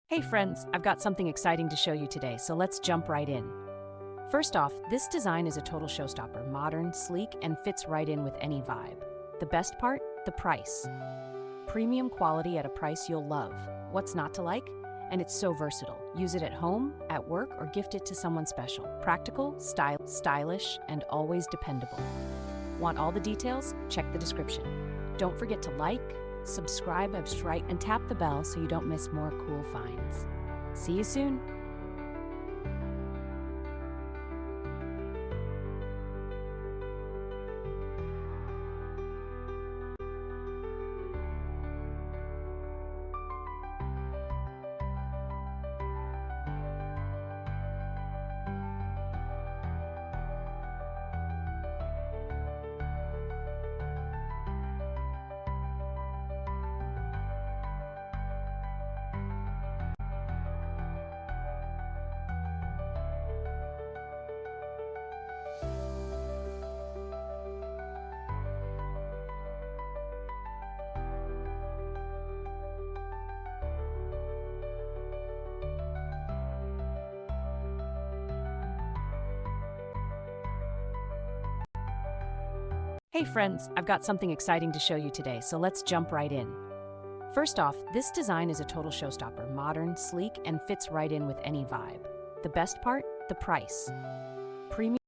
Hey friends, I've got something exciting to show you today, so let's jump right in. First off, this design is a total showstopper, modern, sleek, and fits right in with any vibe. The best part? The price. Premium quality at a price you'll love. What's not to like? And it's so versatile. Use it at home, at work, or gift it to someone special. Practical, stylish, and always dependable. Want all the details? Check the description. Don't forget to like, subscribe, and tap the bell so you don't miss more cool finds. See you soon! Hey friends, I've got something exciting to show you today, so let's jump right in. First off, this design is a total showstopper, modern, sleek, and fits right in with any vibe. The best part? The price. Premium